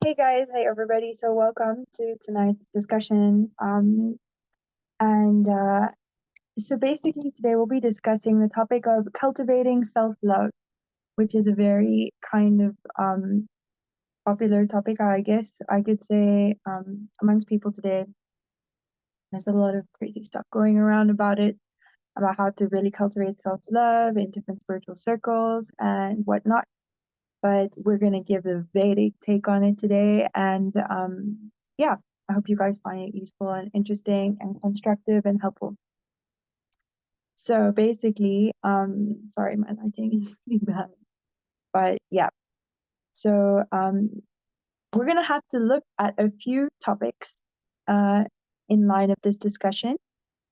Hey guys, hey everybody. So welcome to tonight's discussion. And so basically today we'll be discussing the topic of cultivating self-love, which is a very kind of popular topic, I guess I could say, amongst people today. There's a lot of crazy stuff going around about it, about how to really cultivate self-love in different spiritual circles and whatnot. But we're going to give a Vedic take on it today. And yeah, I hope you guys find it useful and interesting and constructive and helpful. So basically, sorry, my lighting is really bad. But yeah, so we're going to have to look at a few topics in line of this discussion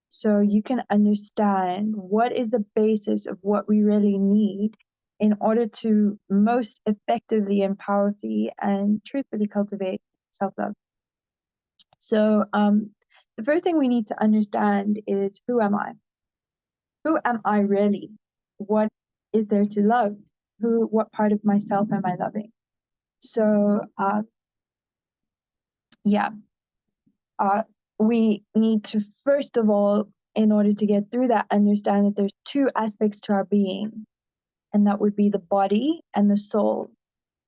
so you can understand what is the basis of what we really need in order to most effectively and powerfully and truthfully cultivate self-love. So the first thing we need to understand is, who am I? Who am I really? What is there to love? What part of myself am I loving? So yeah, we need to, first of all, in order to get through that, understand that there's two aspects to our being, and that would be the body and the soul.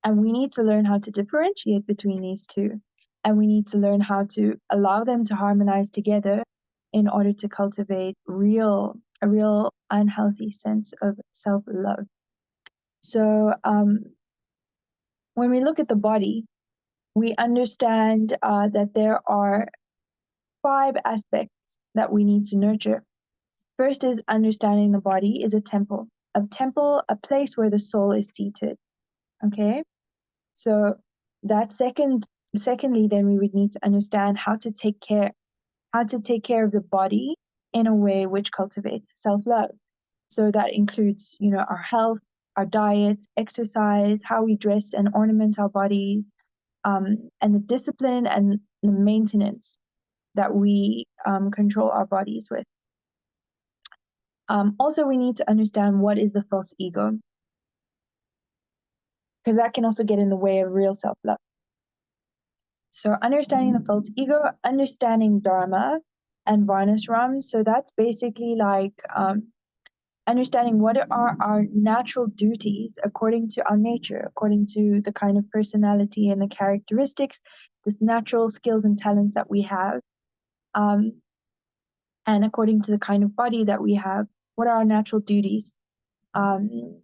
And we need to learn how to differentiate between these two. And we need to learn how to allow them to harmonize together in order to cultivate a real unhealthy sense of self-love. So when we look at the body, we understand that there are 5 aspects that we need to nurture. First is understanding the body is a temple, a place where the soul is seated. Okay, so that secondly, then we would need to understand how to take care of the body in a way which cultivates self-love. So that includes, our health, our diet, exercise, how we dress and ornament our bodies, and the discipline and the maintenance that we control our bodies with. Also, we need to understand what is the false ego, because that can also get in the way of real self-love. So understanding the false ego, understanding Dharma and Varnashram. So that's basically like understanding what are our natural duties according to our nature, according to the kind of personality and the characteristics, the natural skills and talents that we have, and according to the kind of body that we have, what are our natural duties. And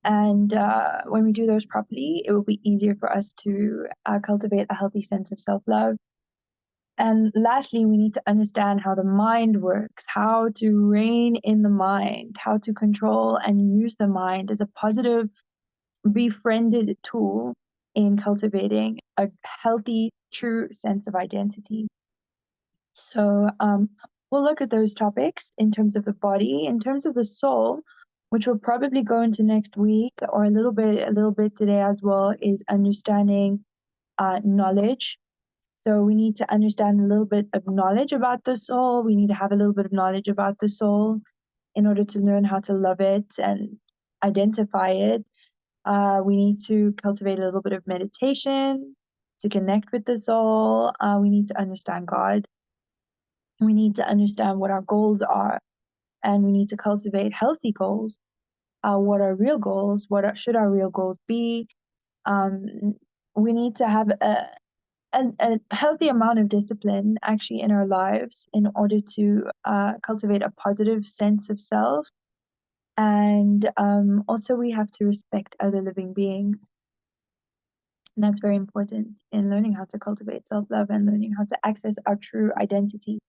when we do those properly, it will be easier for us to cultivate a healthy sense of self-love. And lastly, we need to understand how the mind works, how to rein in the mind, how to control and use the mind as a positive, befriended tool in cultivating a healthy, true sense of identity. So we'll look at those topics in terms of the body, in terms of the soul, which we'll probably go into next week or a little bit today as well, is understanding knowledge. So we need to understand a little bit of knowledge about the soul. We need to have a little bit of knowledge about the soul in order to learn how to love it and identify it. We need to cultivate a little bit of meditation to connect with the soul. We need to understand God. We need to understand what our goals are, and we need to cultivate healthy goals. What are real goals? Should our real goals be? We need to have a healthy amount of discipline actually in our lives in order to cultivate a positive sense of self. And also we have to respect other living beings. And that's very important in learning how to cultivate self-love and learning how to access our true identity.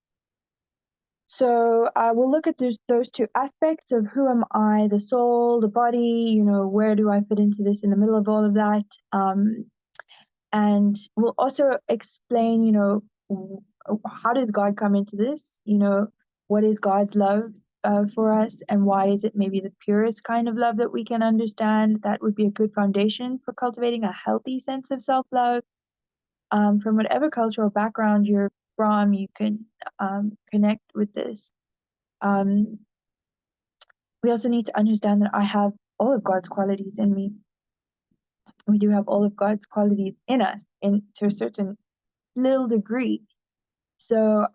So we'll look at those two aspects of who am I, the soul, the body, where do I fit into this in the middle of all of that. And we'll also explain, how does God come into this? What is God's love for us, and why is it maybe the purest kind of love that we can understand? That would be a good foundation for cultivating a healthy sense of self-love. From whatever cultural background you're from, you can connect with this. We also need to understand that I have all of God's qualities in me. We do have all of God's qualities in us, to a certain little degree. So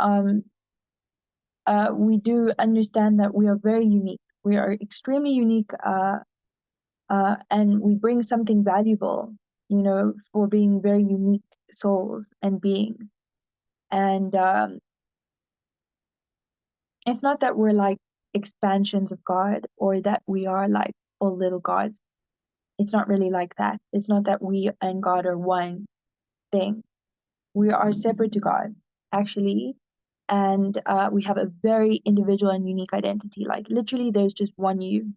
we do understand that we are very unique. We are extremely unique, and we bring something valuable, for being very unique souls and beings. And it's not that we're like expansions of God, or that we are like all little gods. It's not really like that. It's not that we and God are one thing. We are separate to God, actually. And we have a very individual and unique identity. Like literally, there's just one you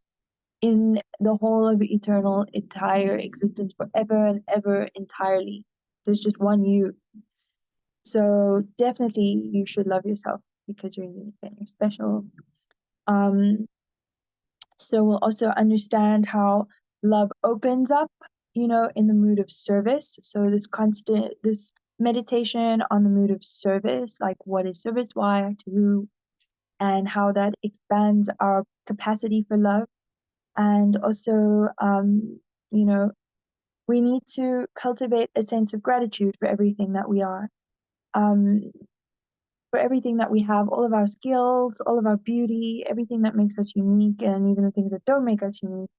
in the whole of eternal, entire existence, forever and ever, entirely. There's just one you. So definitely, you should love yourself because you're unique and you're special. So we'll also understand how love opens up, in the mood of service. So this meditation on the mood of service, like what is service, why, to who, and how that expands our capacity for love. And also, we need to cultivate a sense of gratitude for everything that we are, for everything that we have, all of our skills, all of our beauty, everything that makes us unique, and even the things that don't make us unique.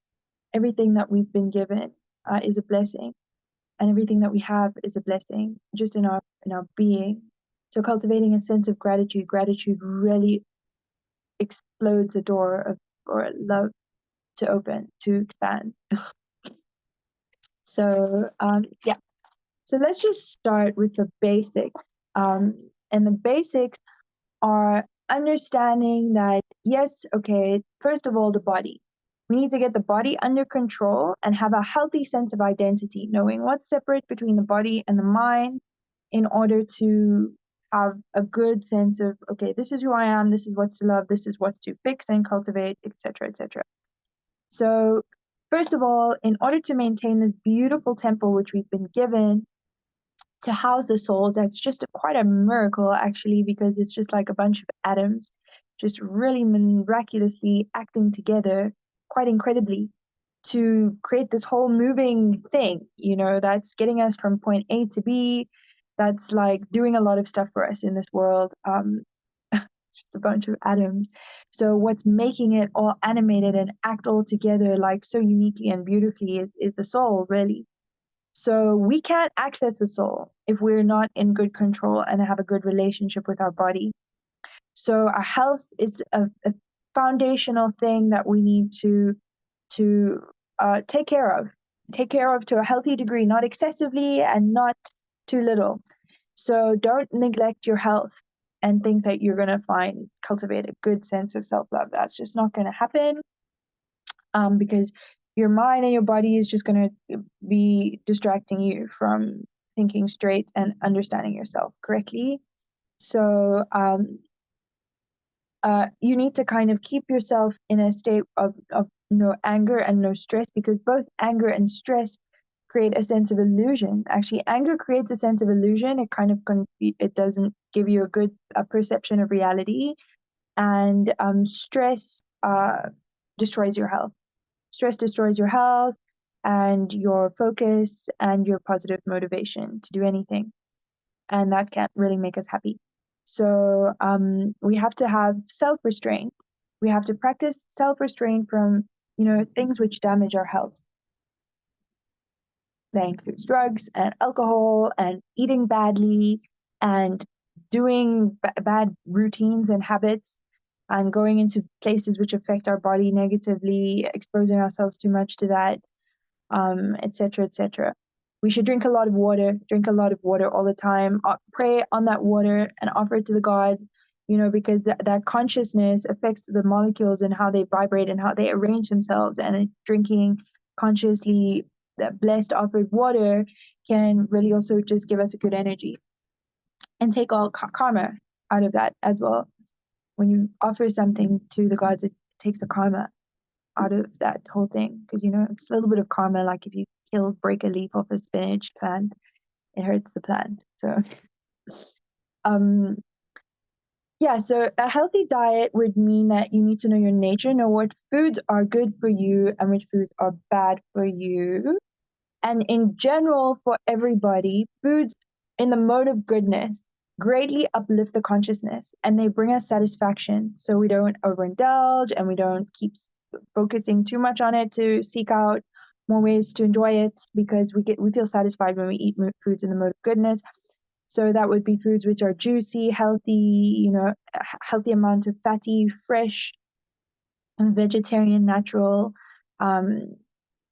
Everything that we've been given is a blessing, and everything that we have is a blessing, just in our being. So cultivating a sense of gratitude really explodes a door of for love to open, to expand. So yeah. So let's just start with the basics. And the basics are understanding that, yes, okay, first of all, the body. We need to get the body under control and have a healthy sense of identity, knowing what's separate between the body and the mind, in order to have a good sense of, okay, this is who I am, this is what's to love, this is what's to fix and cultivate, etc., etc. So first of all, in order to maintain this beautiful temple which we've been given to house the souls, that's just quite a miracle, actually, because it's just like a bunch of atoms just really miraculously acting together quite incredibly to create this whole moving thing, that's getting us from point A to B, that's like doing a lot of stuff for us in this world. Just a bunch of atoms. So what's making it all animated and act all together like so uniquely and beautifully is the soul, really. So we can't access the soul if we're not in good control and have a good relationship with our body. So our health is a foundational thing that we need to take care of. Take care of to a healthy degree, not excessively and not too little. So don't neglect your health and think that you're going to cultivate a good sense of self-love. That's just not going to happen, because your mind and your body is just going to be distracting you from thinking straight and understanding yourself correctly. So you need to kind of keep yourself in a state of no anger and no stress, because both anger and stress create a sense of illusion. Actually, anger creates a sense of illusion. It kind of it doesn't give you a good perception of reality, and stress destroys your health. Stress destroys your health and your focus and your positive motivation to do anything, and that can't really make us happy. So we have to have self-restraint. We have to practice self-restraint from things which damage our health. That includes drugs and alcohol and eating badly and doing bad routines and habits and going into places which affect our body negatively, exposing ourselves too much to that, etc., etc. We should drink a lot of water all the time, pray on that water and offer it to the gods, because that consciousness affects the molecules and how they vibrate and how they arrange themselves. And drinking consciously that blessed offered water can really also just give us a good energy and take all karma out of that as well. When you offer something to the gods, it takes the karma out of that whole thing, because it's a little bit of karma. Like if you break a leaf off a spinach plant, it hurts the plant. So yeah, so a healthy diet would mean that you need to know your nature, know what foods are good for you and which foods are bad for you, And in general, for everybody, foods in the mode of goodness greatly uplift the consciousness and they bring us satisfaction. So we don't overindulge and we don't keep focusing too much on it to seek out more ways to enjoy it, because we feel satisfied when we eat foods in the mode of goodness. So that would be foods which are juicy, healthy, healthy amount of fatty, fresh, and vegetarian, natural, um,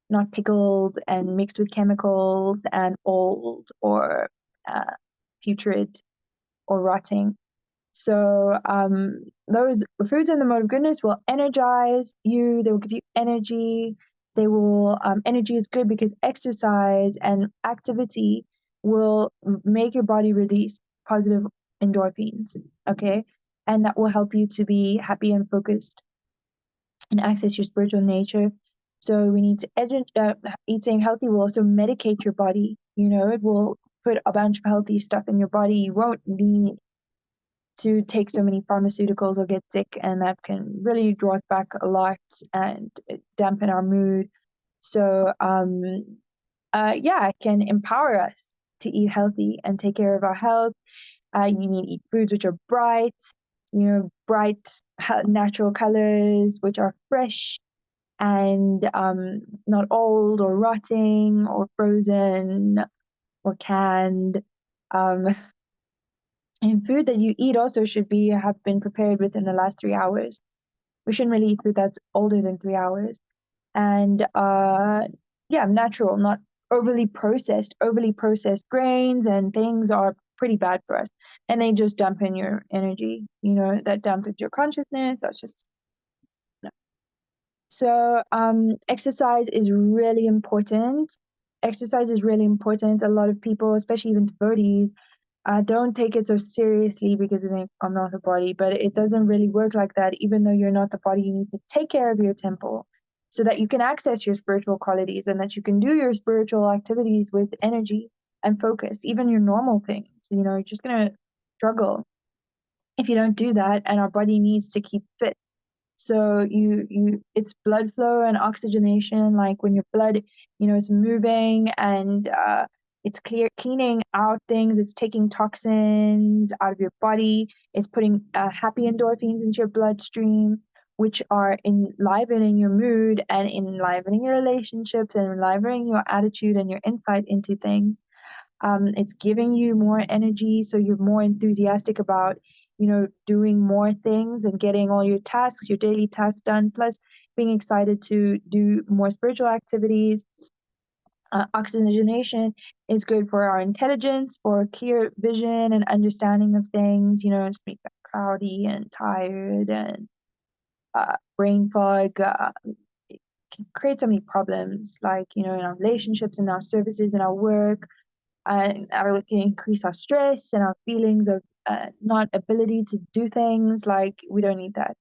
not pickled and mixed with chemicals and old or putrid or rotting. So those foods in the mode of goodness will energize you. They will give you energy. They will energy is good because exercise and activity will make your body release positive endorphins. Okay, and that will help you to be happy and focused and access your spiritual nature. So we need to eating healthy will also medicate your body. It will put a bunch of healthy stuff in your body. You won't need to take so many pharmaceuticals or get sick, and that can really draw us back a lot and dampen our mood. So yeah, it can empower us to eat healthy and take care of our health. You need to eat foods which are bright, bright natural colors, which are fresh and not old or rotting or frozen or canned. Um, and food that you eat also should have been prepared within the last 3 hours. We shouldn't really eat food that's older than 3 hours. And yeah, natural, not overly processed. Overly processed grains and things are pretty bad for us. And they just dampen your energy, that dampens your consciousness. That's just no. So exercise is really important. Exercise is really important. A lot of people, especially even devotees, don't take it so seriously because they think, I'm not a body, but it doesn't really work like that. Even though you're not the body, you need to take care of your temple so that you can access your spiritual qualities and that you can do your spiritual activities with energy and focus, even your normal things. You're just going to struggle if you don't do that, and our body needs to keep fit. So it's blood flow and oxygenation, like when your blood, is moving and it's cleaning out things, it's taking toxins out of your body, it's putting happy endorphins into your bloodstream, which are enlivening your mood and enlivening your relationships and enlivening your attitude and your insight into things. It's giving you more energy, so you're more enthusiastic about, doing more things and getting all your tasks, your daily tasks done, plus being excited to do more spiritual activities. Oxygenation is good for our intelligence, for clear vision and understanding of things, it's make us cloudy and tired and brain fog. It can create so many problems, like, in our relationships, in our services, in our work, and it can increase our stress and our feelings of not ability to do things. Like, we don't need that.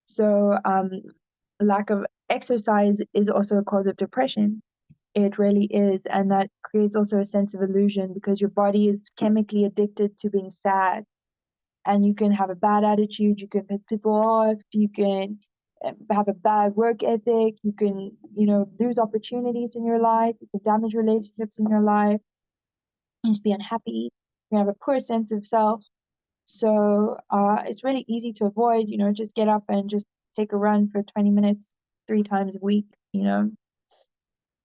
So lack of exercise is also a cause of depression. It really is, and that creates also a sense of illusion because your body is chemically addicted to being sad, and you can have a bad attitude, you can piss people off, you can have a bad work ethic, you can lose opportunities in your life, you can damage relationships in your life, you just be unhappy, you have a poor sense of self. So it's really easy to avoid, just get up and just take a run for 20 minutes 3 times a week,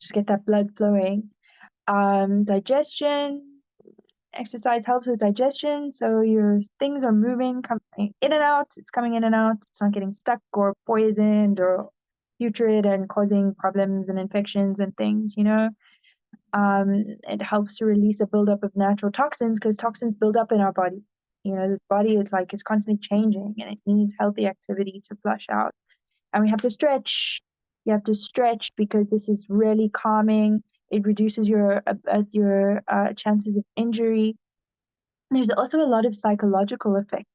just get that blood flowing. Digestion, exercise helps with digestion. So your things are moving, coming in and out. It's coming in and out. It's not getting stuck or poisoned or putrid and causing problems and infections and things, It helps to release a buildup of natural toxins because toxins build up in our body. This body is like it's constantly changing and it needs healthy activity to flush out. And we have to stretch. You have to stretch because this is really calming. It reduces your chances of injury. There's also a lot of psychological effect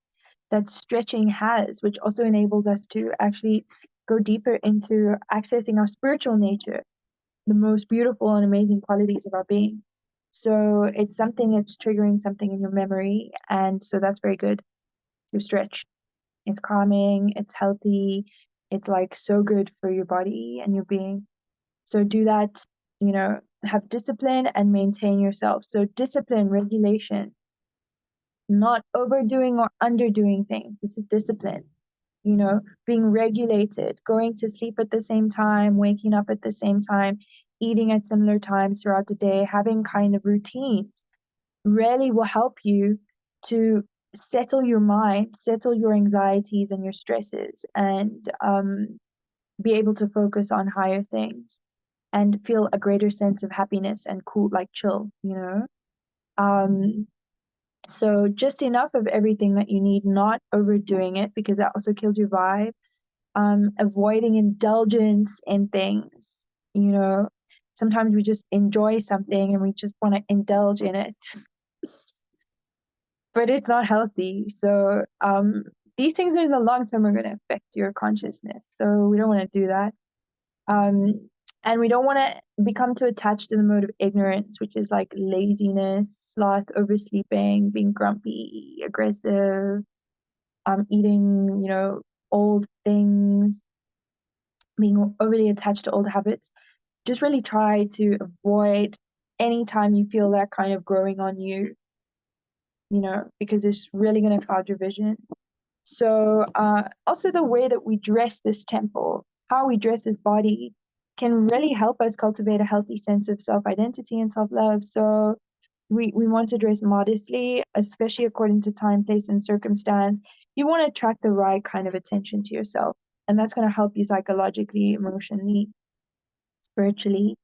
that stretching has, which also enables us to actually go deeper into accessing our spiritual nature, the most beautiful and amazing qualities of our being. So it's triggering something in your memory. And so that's very good to stretch. It's calming, it's healthy, it's like so good for your body and your being. So do that, have discipline and maintain yourself. So discipline, regulation, not overdoing or underdoing things. This is discipline. Being regulated, going to sleep at the same time, waking up at the same time, eating at similar times throughout the day, having kind of routines really will help you to settle your mind, settle your anxieties and your stresses, and be able to focus on higher things and feel a greater sense of happiness and cool, like chill. Um, so just enough of everything that you need, not overdoing it because that also kills your vibe. Avoiding indulgence in things. Sometimes we just enjoy something and we just want to indulge in it, but it's not healthy. So these things in the long term are going to affect your consciousness. So we don't want to do that. And we don't want to become too attached to the mode of ignorance, which is like laziness, sloth, oversleeping, being grumpy, aggressive, eating, old things, being overly attached to old habits. Just really try to avoid anytime you feel that kind of growing on you, because it's really going to cloud your vision. So also the way that we dress this temple, how we dress this body, can really help us cultivate a healthy sense of self-identity and self-love. So we want to dress modestly, especially according to time, place, and circumstance. You want to attract the right kind of attention to yourself. And that's going to help you psychologically, emotionally, spiritually,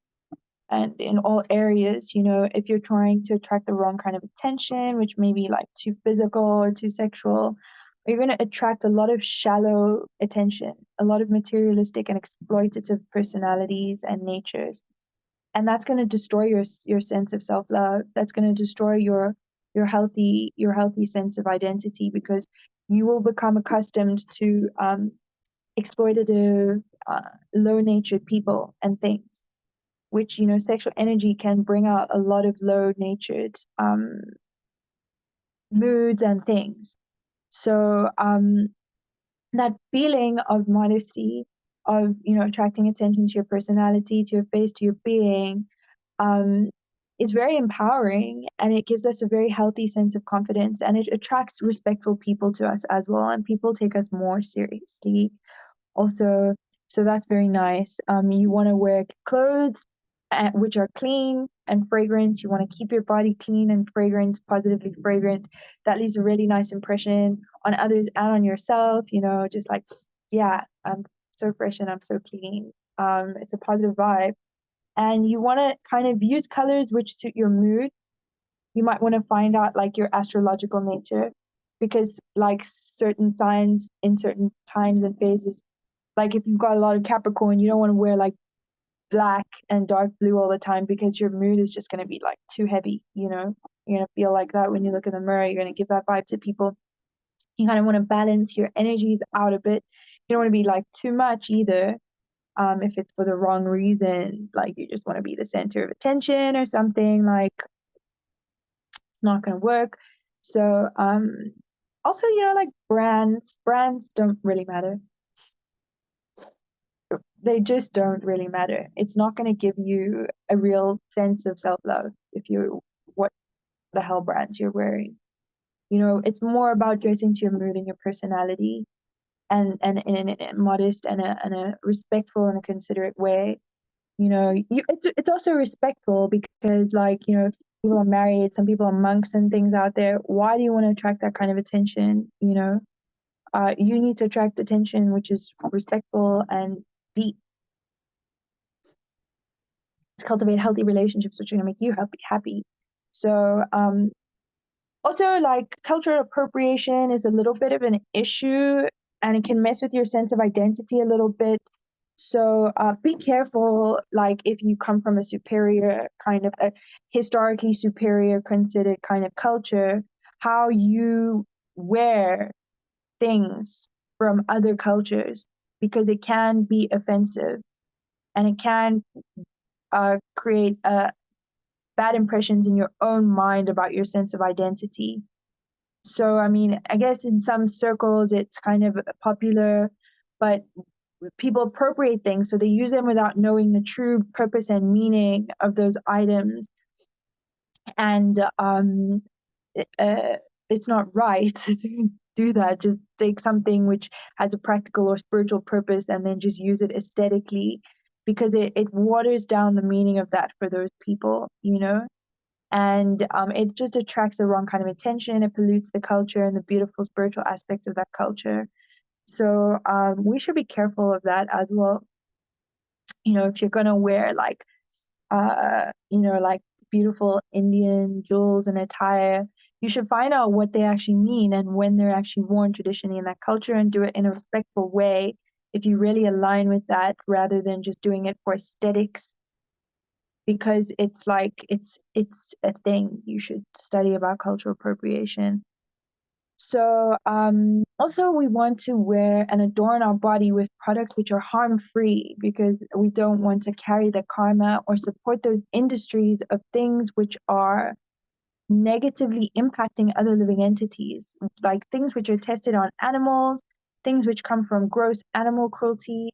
and in all areas. If you're trying to attract the wrong kind of attention, which may be like too physical or too sexual, you're going to attract a lot of shallow attention, a lot of materialistic and exploitative personalities and natures, and that's going to destroy your sense of self-love. That's going to destroy your healthy sense of identity, because you will become accustomed to exploitative, low-natured people and things, which sexual energy can bring out a lot of low-natured moods and things. So that feeling of modesty, of attracting attention to your personality, to your face, to your being, is very empowering, and it gives us a very healthy sense of confidence, and it attracts respectful people to us as well, and people take us more seriously also. So that's very nice. You want to wear clothes which are clean and fragrant. You want to keep your body clean and fragrant, positively fragrant. That leaves a really nice impression on others and on yourself. Just like, yeah, I'm so fresh and I'm so clean. It's a positive vibe. And you want to kind of use colors which suit your mood. You might want to find out like your astrological nature, because like certain signs in certain times and phases, like if you've got a lot of Capricorn, you don't want to wear like black and dark blue all the time, because your mood is just going to be like too heavy. You're going to feel like that when you look in the mirror. You're going to give that vibe to people. You kind of want to balance your energies out a bit. You don't want to be like too much either. If it's for the wrong reason, like you just want to be the center of attention or something, like it's not going to work. So also, like brands don't really matter. They just don't really matter. It's not going to give you a real sense of self-love if you what the hell brands you're wearing. It's more about dressing to your mood and your personality, and in a modest and a respectful and a considerate way. It's also respectful because, like, people are married, some people are monks and things out there. Why do you want to attract that kind of attention? You need to attract attention which is respectful and deep, to cultivate healthy relationships which are going to make you happy. So also, like, cultural appropriation is a little bit of an issue, and it can mess with your sense of identity a little bit. So be careful, like if you come from a superior kind of a historically superior considered kind of culture, how you wear things from other cultures, because it can be offensive, and it can create bad impressions in your own mind about your sense of identity. So, I mean, I guess in some circles it's kind of popular, but people appropriate things, so they use them without knowing the true purpose and meaning of those items. And it's not right to do that. Just take something which has a practical or spiritual purpose and then just use it aesthetically, because it waters down the meaning of that for those people, and it just attracts the wrong kind of attention. It pollutes the culture and the beautiful spiritual aspects of that culture. So we should be careful of that as well. If you're gonna wear like beautiful Indian jewels and attire, you should find out what they actually mean and when they're actually worn traditionally in that culture, and do it in a respectful way if you really align with that, rather than just doing it for aesthetics, because it's a thing. You should study about cultural appropriation. So also we want to wear and adorn our body with products which are harm-free, because we don't want to carry the karma or support those industries of things which are negatively impacting other living entities, like things which are tested on animals, things which come from gross animal cruelty.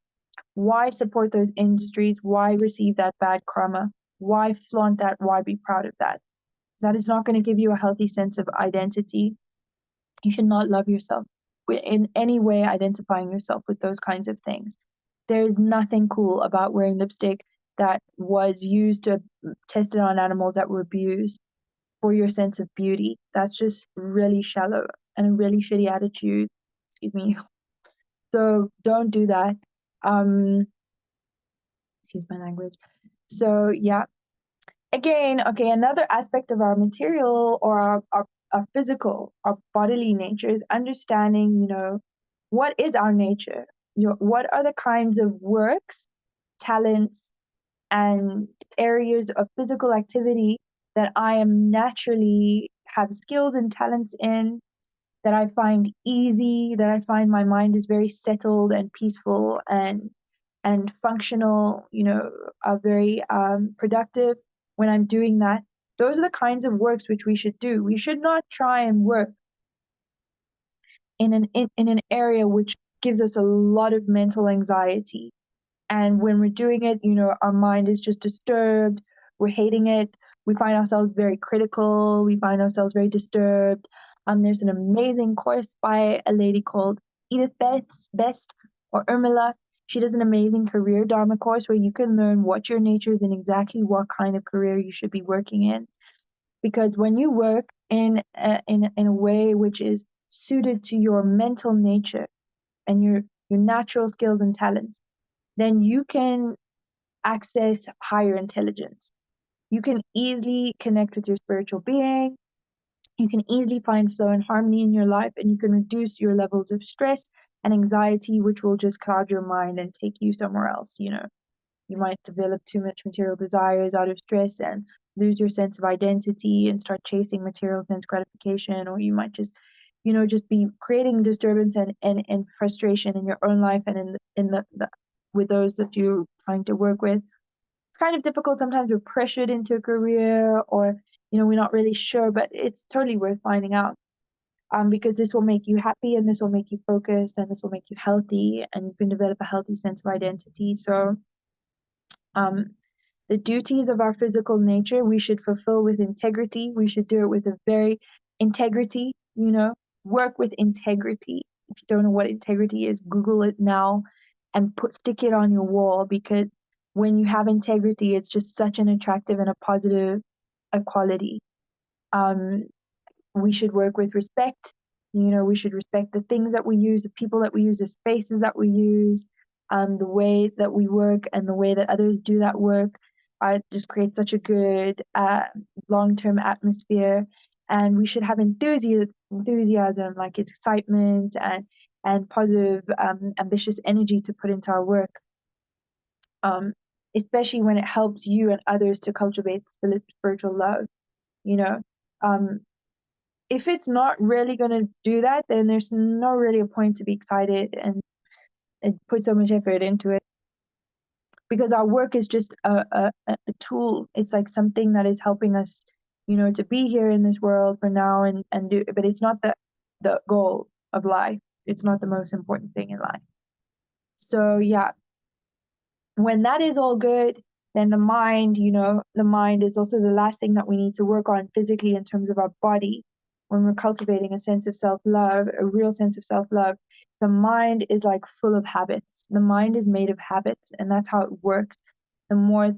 Why support those industries? Why receive that bad karma? Why flaunt that? Why be proud of that? That is not going to give you a healthy sense of identity. You should not love yourself in any way, identifying yourself with those kinds of things. There's nothing cool about wearing lipstick that was used to tested on animals that were abused for your sense of beauty. That's just really shallow and a really shitty attitude. Excuse me. So don't do that. Excuse my language. So yeah. Again, okay, another aspect of our material or our physical, our bodily nature is understanding, what is our nature? What are the kinds of works, talents, and areas of physical activity that I am naturally have skills and talents in, that I find easy, that I find my mind is very settled and peaceful and functional, are very productive when I'm doing that. Those are the kinds of works which we should do. We should not try and work in an area which gives us a lot of mental anxiety. And when we're doing it, our mind is just disturbed. We're hating it. We find ourselves very critical. We find ourselves very disturbed. There's an amazing course by a lady called Edith Best or Urmila. She does an amazing career Dharma course where you can learn what your nature is and exactly what kind of career you should be working in. Because when you work in a way which is suited to your mental nature and your natural skills and talents, then you can access higher intelligence. You can easily connect with your spiritual being. You can easily find flow and harmony in your life, and you can reduce your levels of stress and anxiety, which will just cloud your mind and take you somewhere else. You might develop too much material desires out of stress and lose your sense of identity and start chasing material sense gratification, or you might just be creating disturbance and frustration in your own life and in the with those that you're trying to work with. It's kind of difficult sometimes. We're pressured into a career, or we're not really sure, but it's totally worth finding out, because this will make you happy and this will make you focused and this will make you healthy, and you can develop a healthy sense of identity. So the duties of our physical nature we should fulfill with integrity. We should do it with a very integrity, work with integrity. If you don't know what integrity is, Google it now and stick it on your wall, because when you have integrity, it's just such an attractive and a positive quality. We should work with respect. We should respect the things that we use, the people that we use, the spaces that we use, the way that we work and the way that others do that work. Just creates such a good long-term atmosphere. And we should have enthusiasm, like excitement and positive, ambitious energy to put into our work, especially when it helps you and others to cultivate spiritual love. You know, um, if it's not really going to do that, then there's no really a point to be excited and put so much effort into it, because our work is just a tool. It's like something that is helping us, to be here in this world for now and do, but it's not the goal of life. It's not the most important thing in life. So yeah, when that is all good, then the mind, the mind is also the last thing that we need to work on physically in terms of our body. When we're cultivating a sense of self-love, a real sense of self-love, the mind is like full of habits. The mind is made of habits, and that's how it works. The more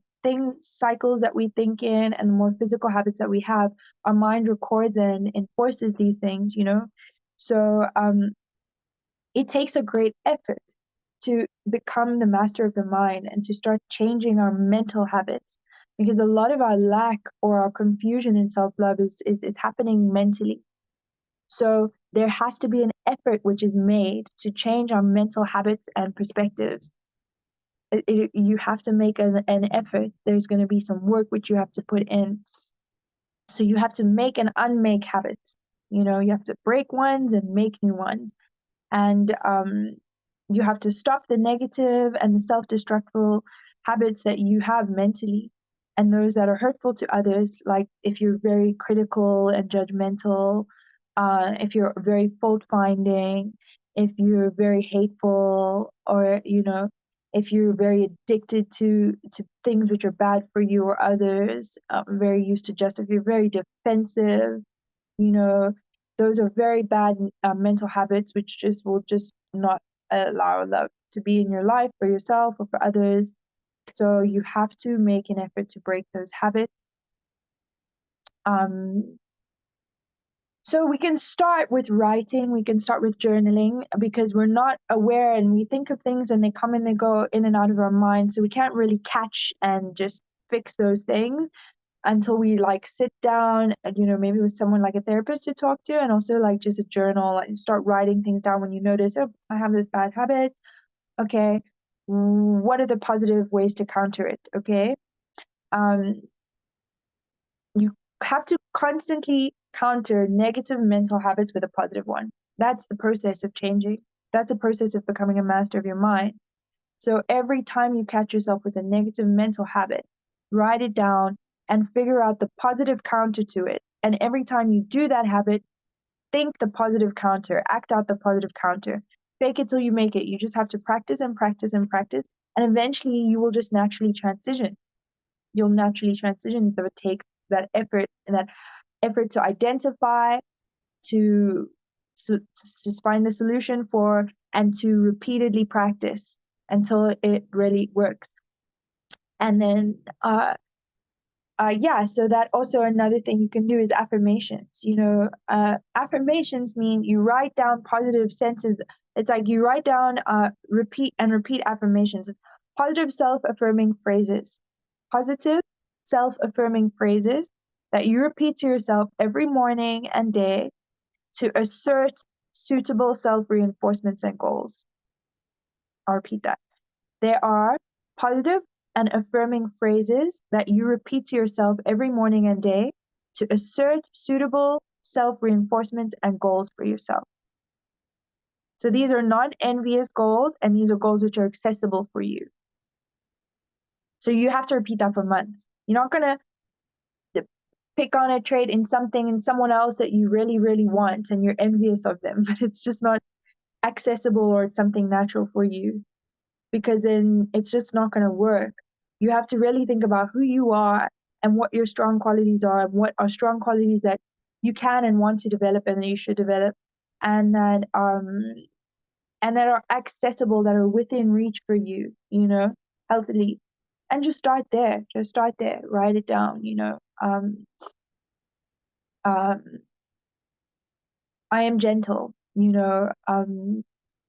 cycles that we think in and the more physical habits that we have, our mind records and enforces these things. So it takes a great effort to become the master of the mind and to start changing our mental habits, because a lot of our lack or our confusion in self-love is happening mentally. So there has to be an effort which is made to change our mental habits and perspectives. You have to make an effort. There's going to be some work which you have to put in. So you have to make and unmake habits. You have to break ones and make new ones. And you have to stop the negative and the self-destructive habits that you have mentally, and those that are hurtful to others, like if you're very critical and judgmental, if you're very fault-finding, if you're very hateful, or if you're very addicted to things which are bad for you or others, very used to just if you're very defensive, you know, those are very bad mental habits, which just will just not allow love to be in your life for yourself or for others. So you have to make an effort to break those habits. Um, so we can start with writing, we can start with journaling, because we're not aware and we think of things and they come and they go in and out of our mind. So we can't really catch and just fix those things until we like sit down and, maybe with someone like a therapist to talk to, and also like just a journal and start writing things down when you notice, oh, I have this bad habit. Okay, what are the positive ways to counter it? Okay. um you have to constantly counter negative mental habits with a positive one. That's the process of changing. That's the process of becoming a master of your mind. So every time you catch yourself with a negative mental habit, write it down and figure out the positive counter to it. And every time you do that habit, think the positive counter, act out the positive counter. Fake it till you make it. You just have to practice and practice and practice. And eventually you will just naturally transition. You'll naturally transition. So it takes that effort and that effort to identify, to, to find the solution for, and to repeatedly practice until it really works. And then yeah, so that also another thing you can do is affirmations. Affirmations mean you write down positive sentences. It's like you write down repeat affirmations. It's positive self-affirming phrases. Positive self-affirming phrases that you repeat to yourself every morning and day to assert suitable self-reinforcements and goals. I'll repeat that. There are positive and affirming phrases that you repeat to yourself every morning and day to assert suitable self-reinforcements and goals for yourself. So these are not envious goals, and these are goals which are accessible for you. So you have to repeat that for months. You're not going to pick on a trait in something in someone else that you really, really want and you're envious of them, but it's just not accessible or it's something natural for you, because then it's just not going to work. You have to really think about who you are and what your strong qualities are, and what are strong qualities that you can and want to develop and that you should develop, and that are accessible, that are within reach for you, healthily. And just start there. Just start there. Write it down, um, I am gentle,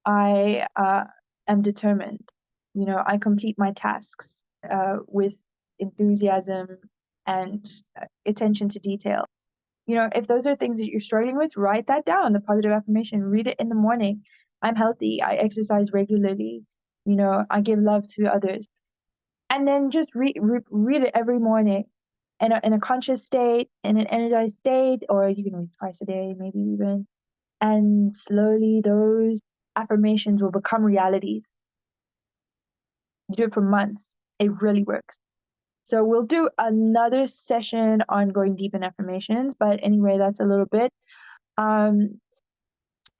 I am determined. I complete my tasks with enthusiasm and attention to detail. If those are things that you're struggling with, write that down, the positive affirmation, read it in the morning. I'm healthy, I exercise regularly, I give love to others. And then just read it every morning in a conscious state, in an energized state, or you can read twice a day, maybe even. And slowly those affirmations will become realities. You do it for months. It really works. So we'll do another session on going deep in affirmations, but anyway, that's a little bit.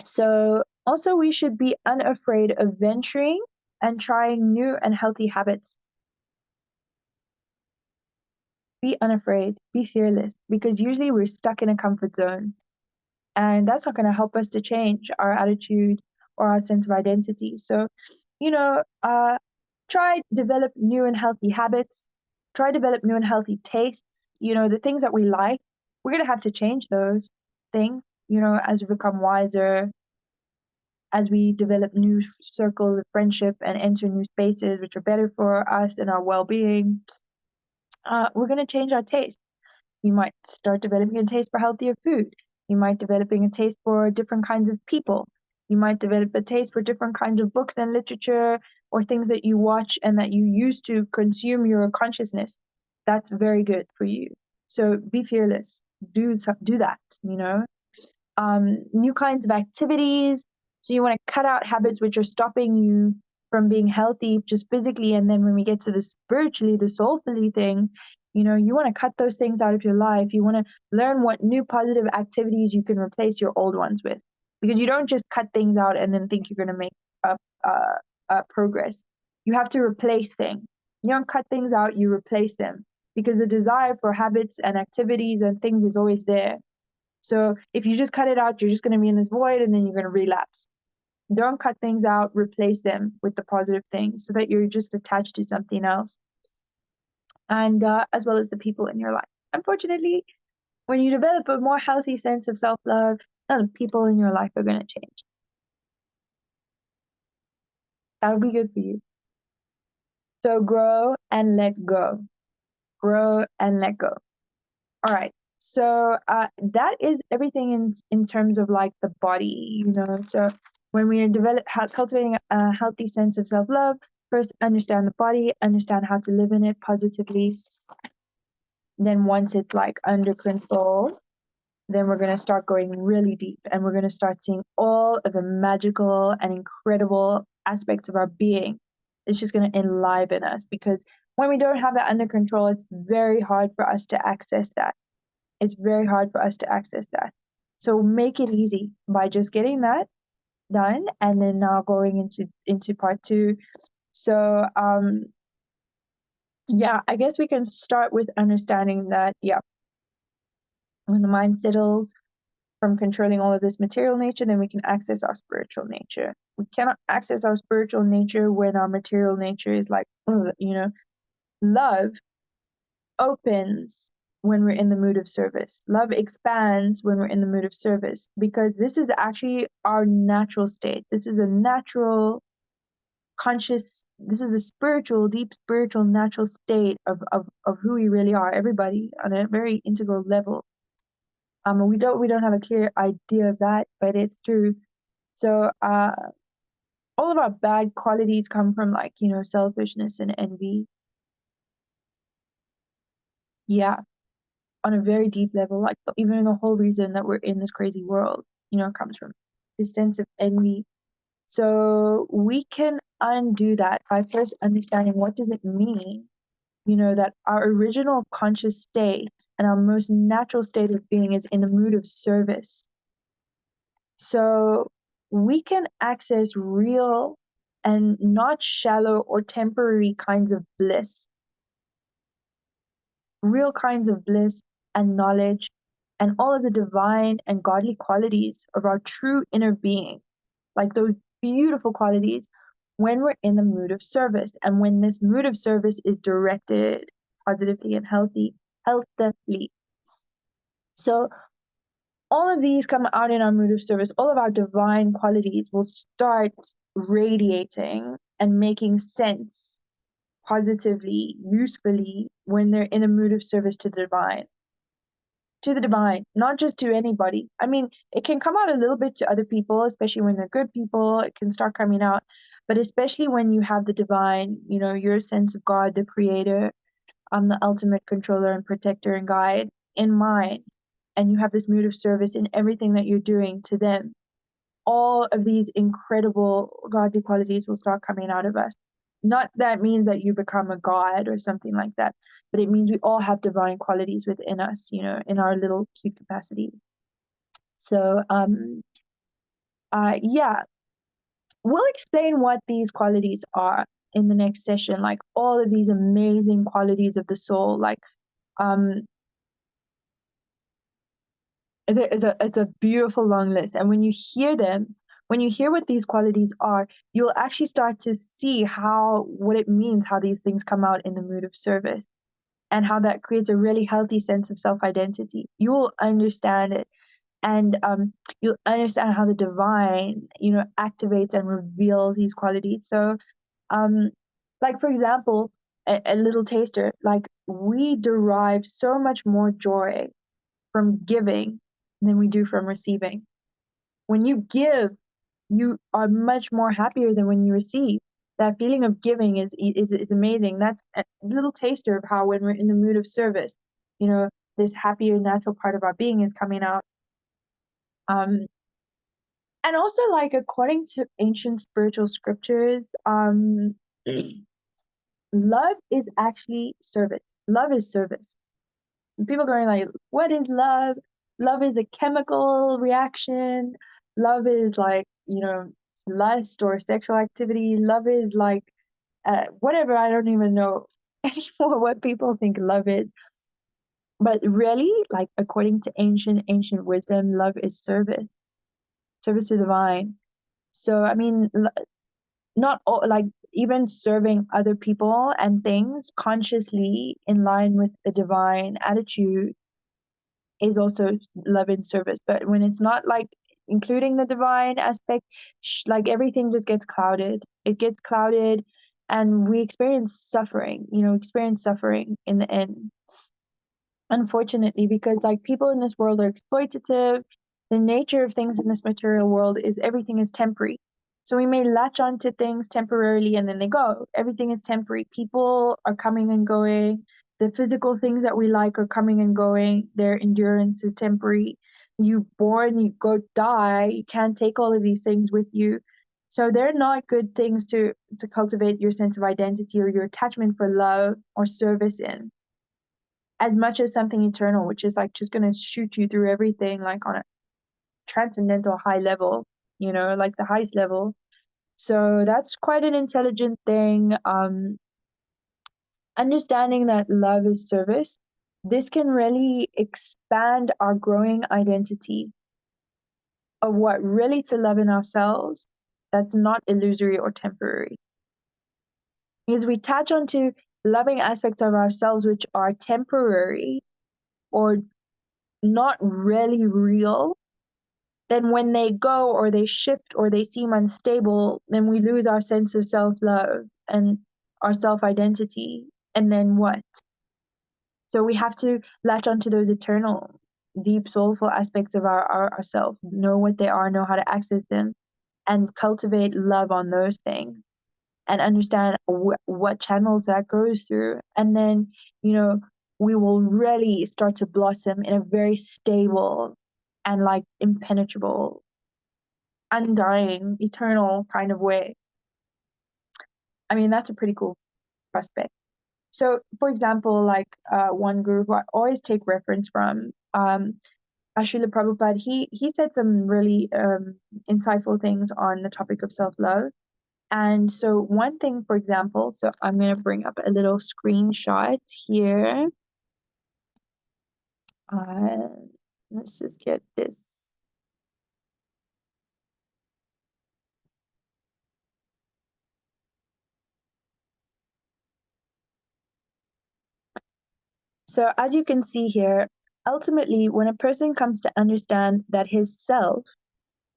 So also we should be unafraid of venturing and trying new and healthy habits. Be unafraid, be fearless, because usually we're stuck in a comfort zone, and that's not going to help us to change our attitude or our sense of identity. So, you know, try develop new and healthy habits, try develop new and healthy tastes. The things that we like, we're going to have to change those things, as we become wiser, as we develop new circles of friendship and enter new spaces which are better for us and our well-being. We're going to change our taste. You might start developing a taste for healthier food. You might developing a taste for different kinds of people. You might develop a taste for different kinds of books and literature, or things that you watch and that you use to consume your consciousness. That's very good for you. So be fearless. Do that. New kinds of activities. So you want to cut out habits which are stopping you from being healthy just physically. And then when we get to the spiritually, the soulfully thing, you want to cut those things out of your life. You want to learn what new positive activities you can replace your old ones with. Because you don't just cut things out and then think you're going to make progress. You have to replace things. You don't cut things out, you replace them. Because the desire for habits and activities and things is always there. So if you just cut it out, you're just going to be in this void and then you're going to relapse. Don't cut things out, replace them with the positive things so that you're just attached to something else. And as well as the people in your life. Unfortunately, when you develop a more healthy sense of self-love, none of the people in your life are going to change. That'll be good for you. So grow and let go. Grow and let go. All right. So that is everything in terms of like the body, So when we are cultivating a healthy sense of self-love, first understand the body, understand how to live in it positively. Then once it's like under control, then we're going to start going really deep and we're going to start seeing all of the magical and incredible aspects of our being. It's just going to enliven us, because when we don't have that under control, it's very hard for us to access that. It's very hard for us to access that. So make it easy by just getting that done, and then now going into part 2. So yeah, I guess we can start with understanding that, when the mind settles from controlling all of this material nature, then we can access our spiritual nature. We cannot access our spiritual nature when our material nature is like, love opens when we're in the mood of service. Love expands when we're in the mood of service, because this is actually our natural state. This is a natural conscious, this is the spiritual, deep spiritual natural state of who we really are, everybody on a very integral level. We don't have a clear idea of that, but it's true. So all of our bad qualities come from selfishness and envy. Yeah. On a very deep level, like even the whole reason that we're in this crazy world, comes from this sense of envy. So we can undo that by first understanding what does it mean, that our original conscious state and our most natural state of being is in the mood of service. So we can access real and not shallow or temporary kinds of bliss, real kinds of bliss and knowledge, and all of the divine and godly qualities of our true inner being, like those beautiful qualities, when we're in the mood of service, and when this mood of service is directed positively and healthily. So all of these come out in our mood of service. All of our divine qualities will start radiating and making sense positively, usefully, when they're in a mood of service to the divine. To the divine, not just to anybody. I mean, it can come out a little bit to other people, especially when they're good people. It can start coming out, but especially when you have the divine, your sense of God, the creator, the ultimate controller and protector and guide in mind, and you have this mood of service in everything that you're doing to them. All of these incredible godly qualities will start coming out of us. Not that means that you become a god or something like that, but it means we all have divine qualities within us, in our little cute capacities. So, yeah. we'll explain what these qualities are in the next session, like all of these amazing qualities of the soul. Like, um, it's a beautiful long list. And when you hear them, when you hear what these qualities are, you'll actually start to see what it means, how these things come out in the mood of service, and how that creates a really healthy sense of self-identity. You will understand it, and you'll understand how the divine, activates and reveals these qualities. So, um, like for example, a little taster, like we derive so much more joy from giving than we do from receiving. When you give, you are much more happier than when you receive. That feeling of giving is amazing. That's a little taster of how when we're in the mood of service, you know, this happier natural part of our being is coming out. Um, and also, like according to ancient spiritual scriptures, love is actually service. Love is service. People going like, what is love? Love is a chemical reaction. Love is like, lust or sexual activity. Love is like, whatever. I don't even know anymore what people think love is. But really, like according to ancient wisdom, love is service, service to the divine. So I mean, not all, like even serving other people and things consciously in line with the divine attitude is also love and service. But when it's not like including the divine aspect, like everything just gets clouded. It gets clouded, and we experience suffering. Experience suffering in the end, unfortunately, because like people in this world are exploitative. The nature of things in this material world is everything is temporary. So we may latch onto things temporarily and then they go. Everything is temporary. People are coming and going. The physical things that we like are coming and going. Their endurance is temporary. You born, you go die. You can't take all of these things with you. So they're not good things to cultivate your sense of identity or your attachment for love or service in, as much as something eternal, which is like just gonna shoot you through everything, like on a transcendental high level, like the highest level. So that's quite an intelligent thing. Understanding that love is service, this can really expand our growing identity of what really to love in ourselves that's not illusory or temporary. Because we touch onto loving aspects of ourselves which are temporary or not really real, then when they go or they shift or they seem unstable, then we lose our sense of self-love and our self-identity. And then what? So we have to latch onto those eternal, deep, soulful aspects of ourselves, know what they are, know how to access them, and cultivate love on those things and understand what channels that goes through. And then, we will really start to blossom in a very stable and like impenetrable, undying, eternal kind of way. I mean, that's a pretty cool prospect. So, for example, like one guru who I always take reference from, Srila Prabhupada, he said some really insightful things on the topic of self-love. And so one thing, for example, so I'm going to bring up a little screenshot here. Let's just get this. So as you can see here, ultimately, when a person comes to understand that his self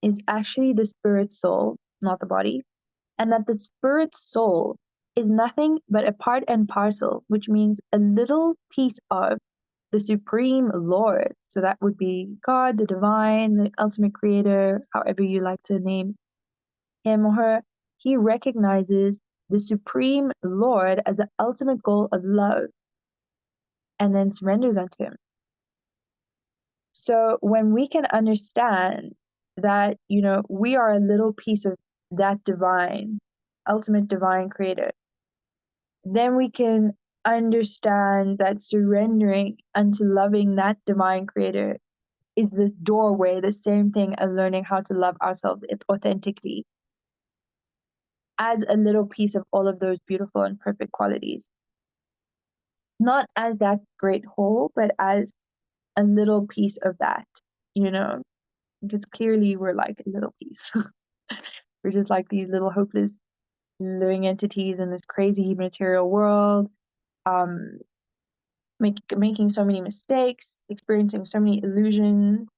is actually the spirit soul, not the body, and that the spirit soul is nothing but a part and parcel, which means a little piece of the Supreme Lord. So that would be God, the divine, the ultimate creator, however you like to name him or her. He recognizes the Supreme Lord as the ultimate goal of love and then surrenders unto him. So when we can understand that, we are a little piece of that divine, ultimate divine creator, then we can understand that surrendering unto loving that divine creator is this doorway, the same thing as learning how to love ourselves authentically. as a little piece of all of those beautiful and perfect qualities. Not as that great whole, but as a little piece of that, you know, because clearly we're like a little piece. We're just like these little hopeless living entities in this crazy material world, um, making so many mistakes, experiencing so many illusions,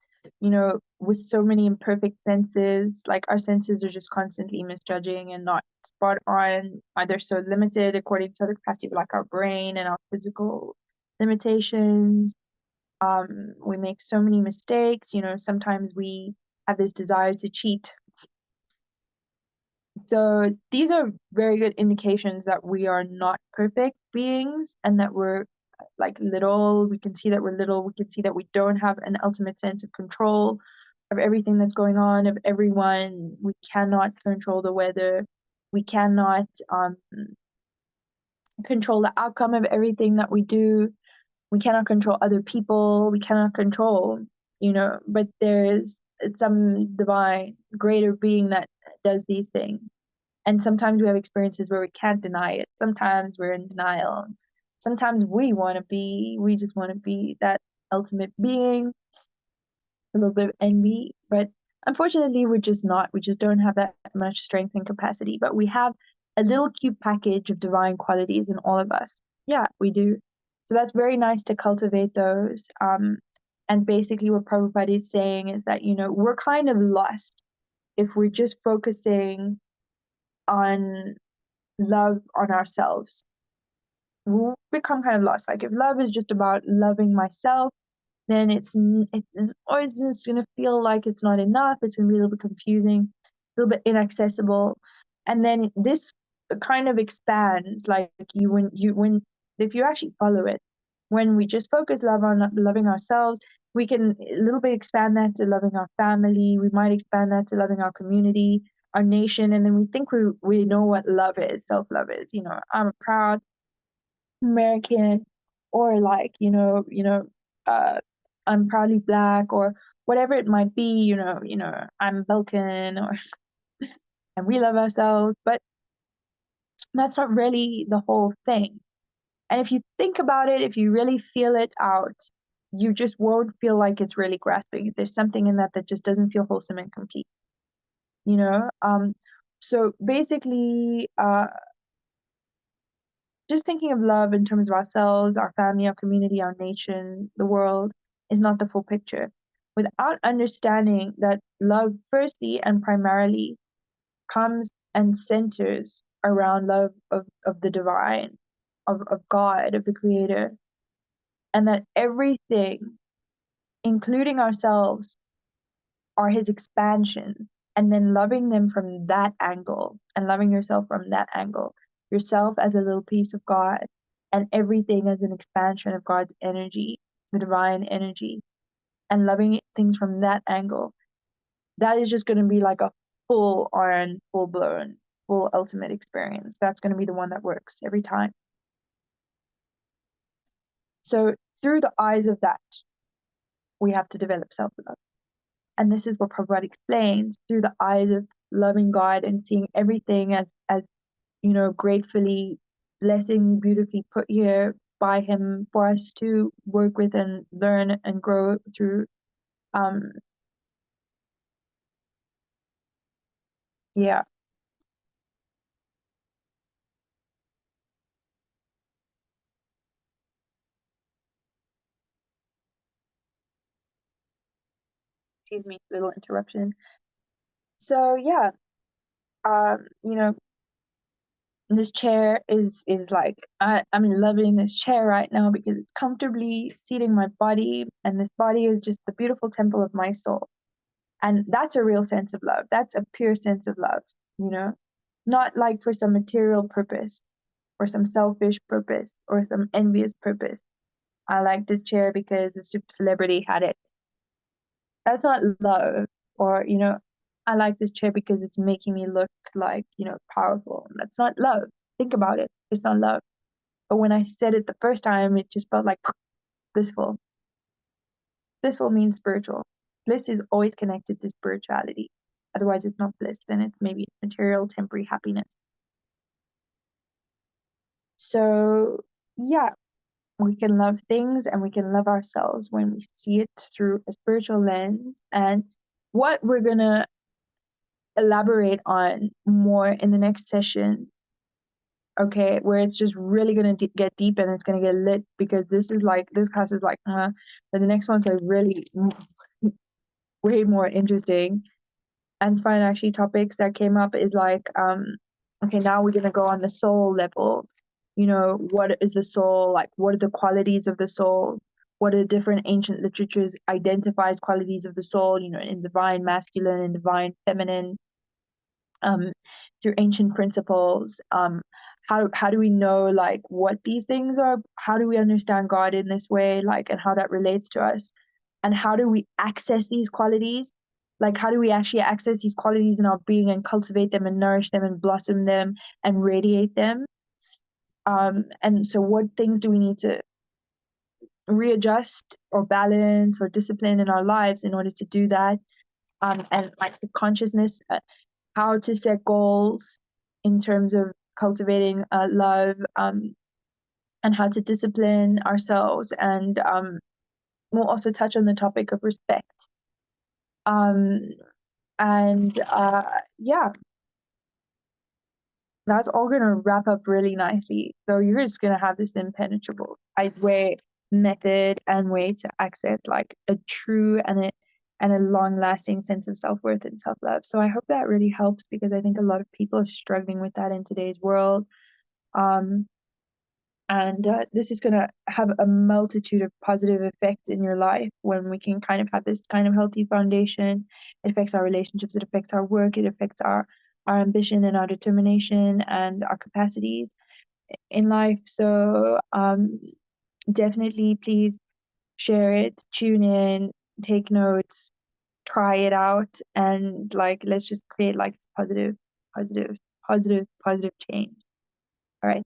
you know, with so many imperfect senses. Like our senses are just constantly misjudging and not spot on. They're so limited according to the capacity of like our brain and our physical limitations. We make so many mistakes. You know, sometimes we have this desire to cheat. So these are very good indications that we are not perfect beings and that we're like little. We can see that we're little. We can see that we don't have an ultimate sense of control of everything that's going on, of everyone. We cannot control the weather. We cannot control the outcome of everything that we do. We cannot control other people. We cannot control, you know, but there's some divine, greater being that does these things. And sometimes we have experiences where we can't deny it. Sometimes we're in denial. Sometimes we just want to be that ultimate being, a little bit of envy. But unfortunately, we're just not. We just don't have that much strength and capacity. But we have a little cute package of divine qualities in all of us. Yeah, we do. So that's very nice to cultivate those. And basically, what Prabhupada is saying is that, you know, we're kind of lost if we're just focusing on love on ourselves. We'll become kind of lost. Like if love is just about loving myself, then it's always just gonna feel like it's not enough. It's gonna be a little bit confusing, a little bit inaccessible, and then this kind of expands. Like when if you actually follow it, when we just focus love on loving ourselves, we can a little bit expand that to loving our family. We might expand that to loving our community, our nation, and then we think we know what love is, self-love is. You know, I'm a proud American, or like, uh, I'm proudly black, or whatever it might be, I'm Balkan, or and we love ourselves, but that's not really the whole thing. And if you think about it, if you really feel it out, you just won't feel like it's really grasping. There's something in that that just doesn't feel wholesome and complete, you know? So basically, just thinking of love in terms of ourselves, our family, our community, our nation, the world is not the full picture. Without understanding that love, firstly and primarily, comes and centers around love of the divine, of God, of the Creator, and that everything, including ourselves, are His expansions, and then loving them from that angle and loving yourself from that angle, yourself as a little piece of God, and everything as an expansion of God's energy, the divine energy, and loving things from that angle. That is just going to be like a full on, full blown, full ultimate experience. That's going to be the one that works every time. So, through the eyes of that, we have to develop self love. And this is what Prabhupada explains, through the eyes of loving God and seeing everything as gratefully, blessing, beautifully put here by Him for us to work with and learn and grow through. Yeah, excuse me, little interruption. So yeah, um, you know, this chair is like I'm loving this chair right now because it's comfortably seating my body, and this body is just the beautiful temple of my soul. And that's a real sense of love. That's a pure sense of love, you know, not like for some material purpose or some selfish purpose or some envious purpose. I like this chair because a super celebrity had it. That's not love. Or, I like this chair because it's making me look like, powerful. That's not love. Think about it. It's not love. But when I said it the first time, it just felt like blissful. Blissful means spiritual. Bliss is always connected to spirituality. Otherwise, it's not bliss. Then it's maybe material, temporary happiness. So, yeah, we can love things and we can love ourselves when we see it through a spiritual lens. And what we're going to elaborate on more in the next session, okay, where it's just really going to get deep and it's going to get lit, because this class is like, but the next ones are really way more interesting and fun. Actually, topics that came up is like, okay, now we're going to go on the soul level. You know, what is the soul? Like, what are the qualities of the soul? What are the different ancient literatures identifies qualities of the soul, you know, in divine masculine and divine feminine, um, through ancient principles. How do we know like what these things are? How do we understand God in this way, like, and how that relates to us? And how do we access these qualities? Like, how do we actually access these qualities in our being and cultivate them and nourish them and blossom them and radiate them? And so, what things do we need to readjust or balance or discipline in our lives in order to do that? And like the consciousness, how to set goals in terms of cultivating love, and how to discipline ourselves. And we'll also touch on the topic of respect. Um, and yeah, that's all going to wrap up really nicely. So you're just going to have this impenetrable way, method, and way to access like a true and a long-lasting sense of self-worth and self-love. So I hope that really helps, because I think a lot of people are struggling with that in today's world. And this is going to have a multitude of positive effects in your life when we can kind of have this kind of healthy foundation. It affects our relationships, it affects our work, it affects our ambition and our determination and our capacities in life. So definitely please share it, tune in, take notes, try it out, and like let's just create like positive, positive, positive, positive change. All right.